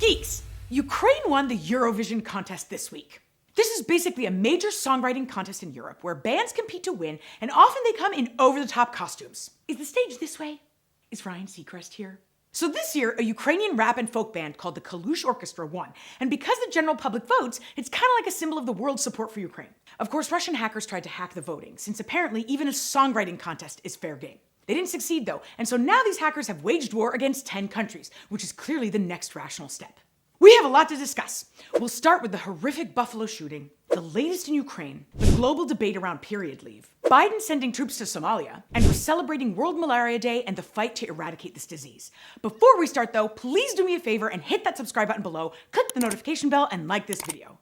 Geeks! Ukraine won the Eurovision contest this week. This is basically a major songwriting contest in Europe where bands compete to win, and often they come in over-the-top costumes. Is the stage this way? Is Ryan Seacrest here? So this year, a Ukrainian rap and folk band called the Kalush Orchestra won, and because the general public votes, it's kind of like a symbol of the world's support for Ukraine. Of course, Russian hackers tried to hack the voting, since apparently even a songwriting contest is fair game. They didn't succeed though, and so now these hackers have waged war against 10 countries, which is clearly the next rational step. We have a lot to discuss. We'll start with the horrific Buffalo shooting, the latest in Ukraine, the global debate around period leave, Biden sending troops to Somalia, and we're celebrating World Malaria Day and the fight to eradicate this disease. Before we start though, please do me a favor and hit that subscribe button below, click the notification bell, and like this video.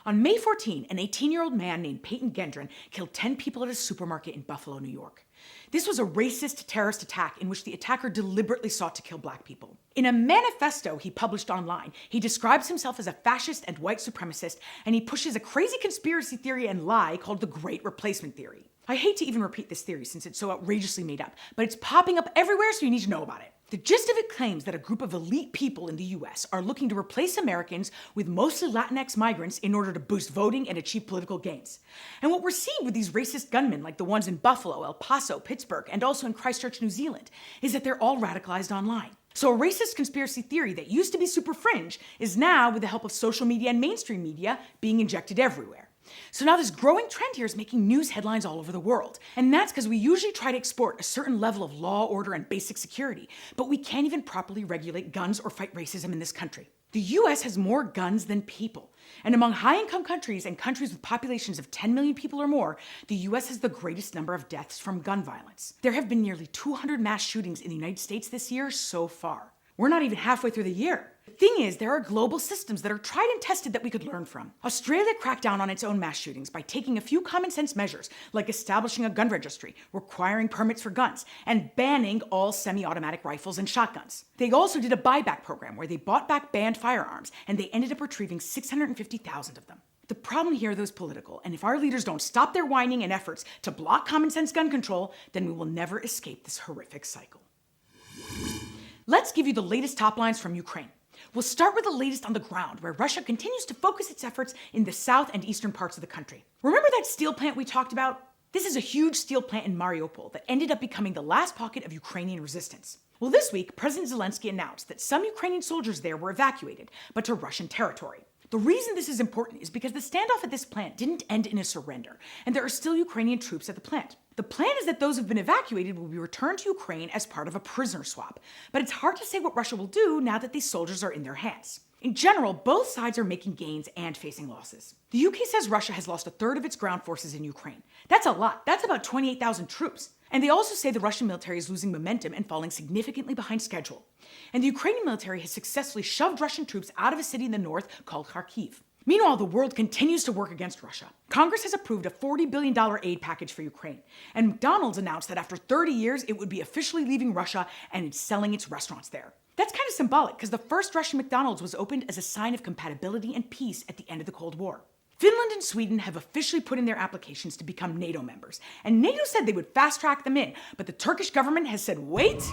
On May 14, an 18-year-old man named Peyton Gendron killed 10 people at a supermarket in Buffalo, New York. This was a racist terrorist attack in which the attacker deliberately sought to kill black people. In a manifesto he published online, he describes himself as a fascist and white supremacist, and he pushes a crazy conspiracy theory and lie called the Great Replacement Theory. I hate to even repeat this theory since it's so outrageously made up, but it's popping up everywhere, so you need to know about it. The gist of it claims that a group of elite people in the US are looking to replace Americans with mostly Latinx migrants in order to boost voting and achieve political gains. And what we're seeing with these racist gunmen, like the ones in Buffalo, El Paso, Pittsburgh, and also in Christchurch, New Zealand, is that they're all radicalized online. So a racist conspiracy theory that used to be super fringe is now, with the help of social media and mainstream media, being injected everywhere. So now this growing trend here is making news headlines all over the world. And that's because we usually try to export a certain level of law, order, and basic security, but we can't even properly regulate guns or fight racism in this country. The US has more guns than people. And among high-income countries and countries with populations of 10 million people or more, the US has the greatest number of deaths from gun violence. There have been nearly 200 mass shootings in the United States this year so far. We're not even halfway through the year. The thing is, there are global systems that are tried and tested that we could learn from. Australia cracked down on its own mass shootings by taking a few common sense measures, like establishing a gun registry, requiring permits for guns, and banning all semi-automatic rifles and shotguns. They also did a buyback program where they bought back banned firearms, and they ended up retrieving 650,000 of them. The problem here, though, is political, and if our leaders don't stop their whining and efforts to block common sense gun control, then we will never escape this horrific cycle. Let's give you the latest top lines from Ukraine. We'll start with the latest on the ground, where Russia continues to focus its efforts in the south and eastern parts of the country. Remember that steel plant we talked about? This is a huge steel plant in Mariupol that ended up becoming the last pocket of Ukrainian resistance. Well, this week, President Zelensky announced that some Ukrainian soldiers there were evacuated, but to Russian territory. The reason this is important is because the standoff at this plant didn't end in a surrender, and there are still Ukrainian troops at the plant. The plan is that those who've been evacuated will be returned to Ukraine as part of a prisoner swap, but it's hard to say what Russia will do now that these soldiers are in their hands. In general, both sides are making gains and facing losses. The UK says Russia has lost a third of its ground forces in Ukraine. That's a lot. That's about 28,000 troops. And they also say the Russian military is losing momentum and falling significantly behind schedule. And the Ukrainian military has successfully shoved Russian troops out of a city in the north called Kharkiv. Meanwhile, the world continues to work against Russia. Congress has approved a $40 billion aid package for Ukraine, and McDonald's announced that after 30 years, it would be officially leaving Russia and it's selling its restaurants there. That's kind of symbolic because the first Russian McDonald's was opened as a sign of compatibility and peace at the end of the Cold War. Finland and Sweden have officially put in their applications to become NATO members, and NATO said they would fast-track them in, but the Turkish government has said, wait,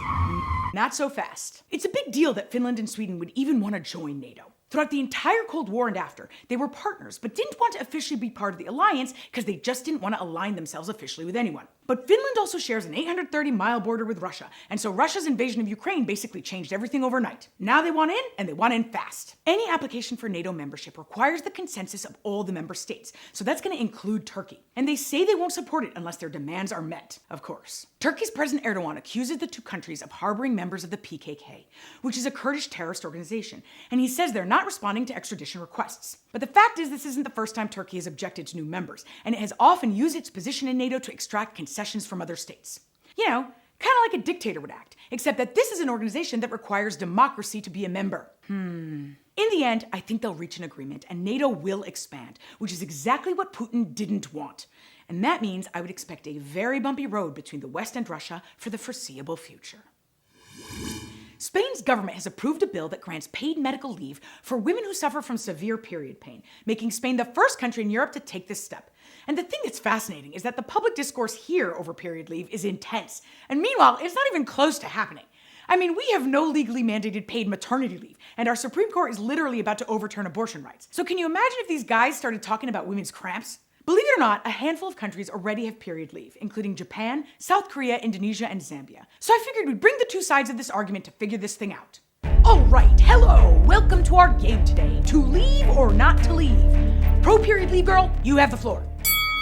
not so fast. It's a big deal that Finland and Sweden would even want to join NATO. Throughout the entire Cold War and after, they were partners, but didn't want to officially be part of the alliance because they just didn't want to align themselves officially with anyone. But Finland also shares an 830-mile border with Russia, and so Russia's invasion of Ukraine basically changed everything overnight. Now they want in, and they want in fast. Any application for NATO membership requires the consensus of all the member states, so that's going to include Turkey. And they say they won't support it unless their demands are met, of course. Turkey's President Erdogan accuses the two countries of harboring members of the PKK, which is a Kurdish terrorist organization, and he says they're not responding to extradition requests. But the fact is, this isn't the first time Turkey has objected to new members, and it has often used its position in NATO to extract concessions from other states. You know, kind of like a dictator would act, except that this is an organization that requires democracy to be a member. In the end, I think they'll reach an agreement and NATO will expand, which is exactly what Putin didn't want. And that means I would expect a very bumpy road between the West and Russia for the foreseeable future. Spain's government has approved a bill that grants paid medical leave for women who suffer from severe period pain, making Spain the first country in Europe to take this step. And the thing that's fascinating is that the public discourse here over period leave is intense, and meanwhile, it's not even close to happening. I mean, we have no legally mandated paid maternity leave, and our Supreme Court is literally about to overturn abortion rights. So can you imagine if these guys started talking about women's cramps? Believe it or not, a handful of countries already have period leave, including Japan, South Korea, Indonesia, and Zambia. So I figured we'd bring the two sides of this argument to figure this thing out. All right, hello! Welcome to our game today, to leave or not to leave. Pro-period leave girl, you have the floor.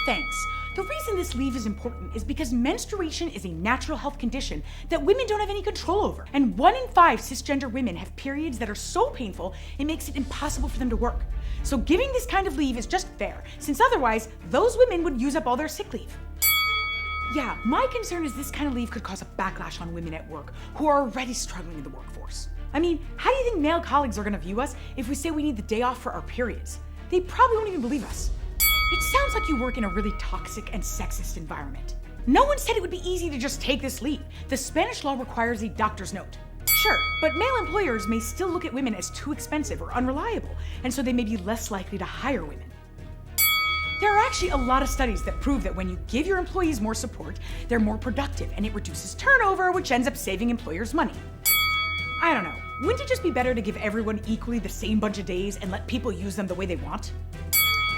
Thanks. The reason this leave is important is because menstruation is a natural health condition that women don't have any control over. And 1 in 5 cisgender women have periods that are so painful, it makes it impossible for them to work. So giving this kind of leave is just fair, since otherwise, those women would use up all their sick leave. Yeah, my concern is this kind of leave could cause a backlash on women at work who are already struggling in the workforce. I mean, how do you think male colleagues are gonna view us if we say we need the day off for our periods? They probably won't even believe us. It sounds like you work in a really toxic and sexist environment. No one said it would be easy to just take this leave. The Spanish law requires a doctor's note. Sure, but male employers may still look at women as too expensive or unreliable, and so they may be less likely to hire women. There are actually a lot of studies that prove that when you give your employees more support, they're more productive and it reduces turnover, which ends up saving employers money. I don't know, wouldn't it just be better to give everyone equally the same bunch of days and let people use them the way they want?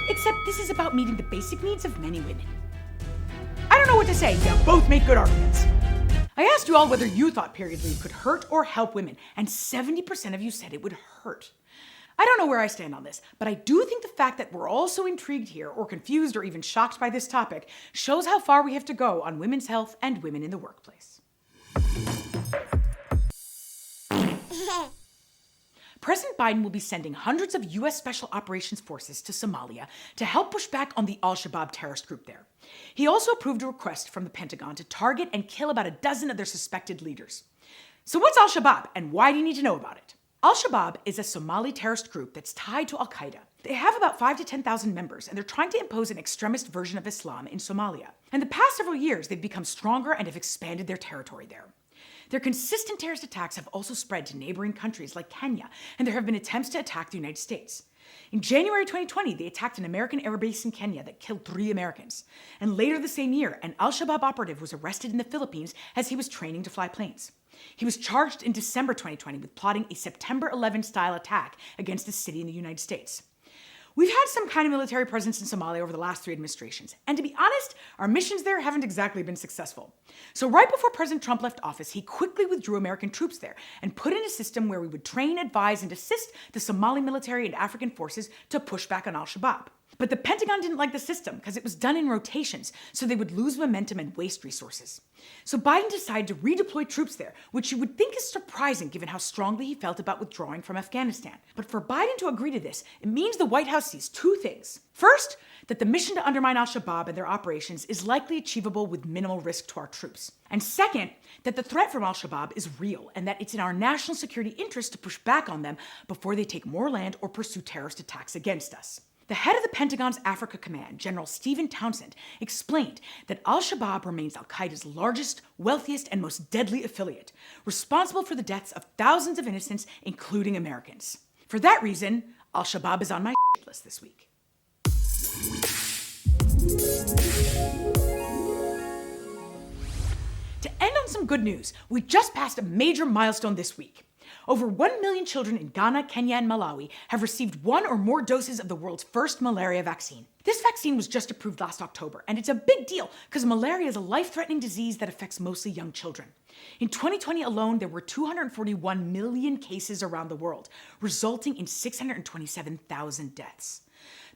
Except this is about meeting the basic needs of many women. I don't know what to say, you both make good arguments. I asked you all whether you thought period leave could hurt or help women, and 70% of you said it would hurt. I don't know where I stand on this, but I do think the fact that we're all so intrigued here, or confused, or even shocked by this topic, shows how far we have to go on women's health and women in the workplace. President Biden will be sending hundreds of U.S. Special Operations Forces to Somalia to help push back on the Shabaab terrorist group there. He also approved a request from the Pentagon to target and kill about a dozen of their suspected leaders. So what's Shabaab, and why do you need to know about it? Shabaab is a Somali terrorist group that's tied to Al-Qaeda. They have about 5,000 to 10,000 members, and they're trying to impose an extremist version of Islam in Somalia. In the past several years, they've become stronger and have expanded their territory there. Their consistent terrorist attacks have also spread to neighboring countries like Kenya, and there have been attempts to attack the United States. In January 2020, they attacked an American air base in Kenya that killed 3 Americans. And later the same year, an Al-Shabaab operative was arrested in the Philippines as he was training to fly planes. He was charged in December 2020 with plotting a September 11-style attack against a city in the United States. We've had some kind of military presence in Somalia over the last 3 administrations, and to be honest, our missions there haven't exactly been successful. So right before President Trump left office, he quickly withdrew American troops there and put in a system where we would train, advise, and assist the Somali military and African forces to push back on Al-Shabaab. But the Pentagon didn't like the system because it was done in rotations, so they would lose momentum and waste resources. So Biden decided to redeploy troops there, which you would think is surprising given how strongly he felt about withdrawing from Afghanistan. But for Biden to agree to this, it means the White House sees 2 things. First, that the mission to undermine Al-Shabaab and their operations is likely achievable with minimal risk to our troops. And second, that the threat from Al-Shabaab is real and that it's in our national security interest to push back on them before they take more land or pursue terrorist attacks against us. The head of the Pentagon's Africa Command, General Stephen Townsend, explained that Al-Shabaab remains Al-Qaeda's largest, wealthiest, and most deadly affiliate, responsible for the deaths of thousands of innocents, including Americans. For that reason, Al-Shabaab is on my list this week. To end on some good news, we just passed a major milestone this week. Over 1 million children in Ghana, Kenya, and Malawi have received 1 or more doses of the world's first malaria vaccine. This vaccine was just approved last October, and it's a big deal because malaria is a life-threatening disease that affects mostly young children. In 2020 alone, there were 241 million cases around the world, resulting in 627,000 deaths.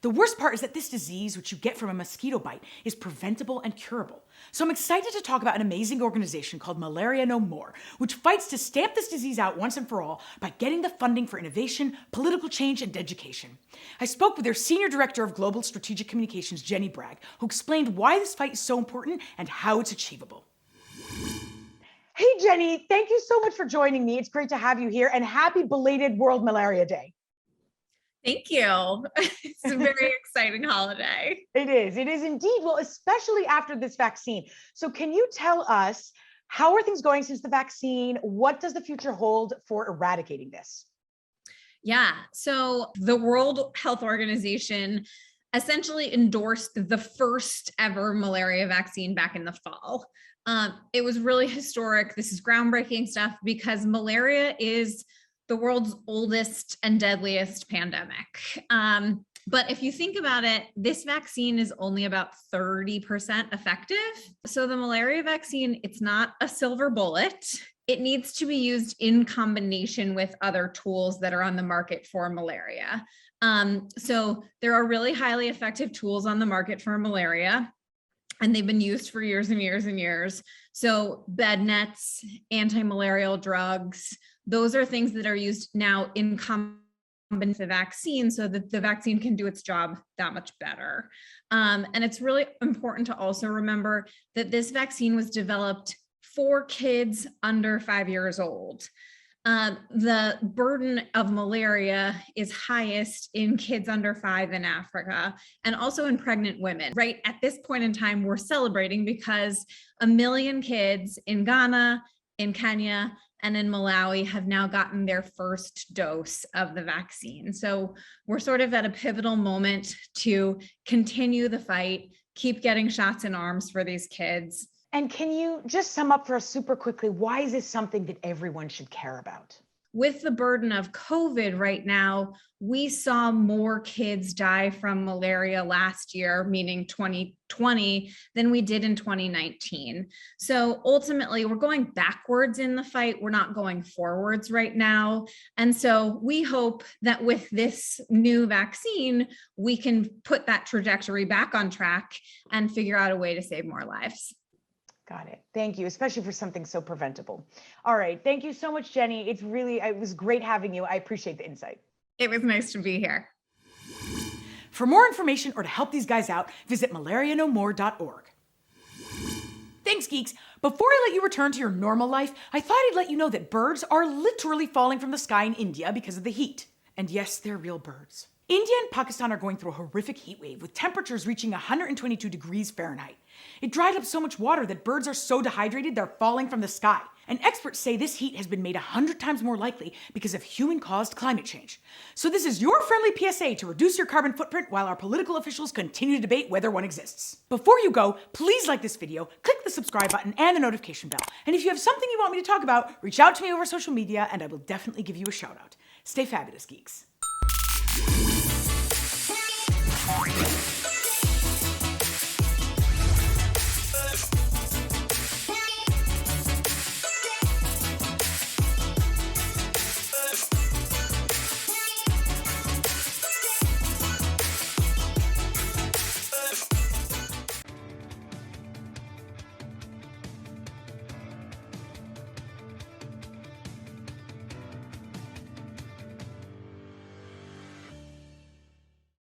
The worst part is that this disease, which you get from a mosquito bite, is preventable and curable. So I'm excited to talk about an amazing organization called Malaria No More, which fights to stamp this disease out once and for all by getting the funding for innovation, political change, and education. I spoke with their Senior Director of Global Strategic Communications, Jenny Bragg, who explained why this fight is so important and how it's achievable. Hey, Jenny, thank you so much for joining me. It's great to have you here, and happy belated World Malaria Day. Thank you. It's a very exciting holiday. It is indeed. Well, especially after this vaccine. So can you tell us, how are things going since the vaccine? What does the future hold for eradicating this? Yeah. So the World Health Organization essentially endorsed the first ever malaria vaccine back in the fall. It was really historic. This is groundbreaking stuff because malaria is the world's oldest and deadliest pandemic. But if you think about it, this vaccine is only about 30% effective. So the malaria vaccine, it's not a silver bullet. It needs to be used in combination with other tools that are on the market for malaria. So there are really highly effective tools on the market for malaria, and they've been used for years and years and years. So bed nets, anti-malarial drugs, those are things that are used now in combination with the vaccine so that the vaccine can do its job that much better. And it's really important to also remember that this vaccine was developed for kids under 5 years old. The burden of malaria is highest in kids under 5 in Africa and also in pregnant women. Right at this point in time, we're celebrating because 1 million kids in Ghana, in Kenya, and in Malawi have now gotten their first dose of the vaccine. So we're sort of at a pivotal moment to continue the fight, keep getting shots in arms for these kids. And can you just sum up for us super quickly, why is this something that everyone should care about? With the burden of COVID right now, we saw more kids die from malaria last year, meaning 2020, than we did in 2019. So ultimately, we're going backwards in the fight. We're not going forwards right now. And so we hope that with this new vaccine, we can put that trajectory back on track and figure out a way to save more lives. Got it. Thank you, especially for something so preventable. All right. Thank you so much, Jenny. It was great having you. I appreciate the insight. It was nice to be here. For more information or to help these guys out, visit malarianomore.org. Thanks, Geeks. Before I let you return to your normal life, I thought I'd let you know that birds are literally falling from the sky in India because of the heat. And yes, they're real birds. India and Pakistan are going through a horrific heat wave with temperatures reaching 122 degrees Fahrenheit. It dried up so much water that birds are so dehydrated they're falling from the sky. And experts say this heat has been made 100 times more likely because of human-caused climate change. So this is your friendly PSA to reduce your carbon footprint while our political officials continue to debate whether one exists. Before you go, please like this video, click the subscribe button and the notification bell. And if you have something you want me to talk about, reach out to me over social media and I will definitely give you a shout out. Stay fabulous, Geeks.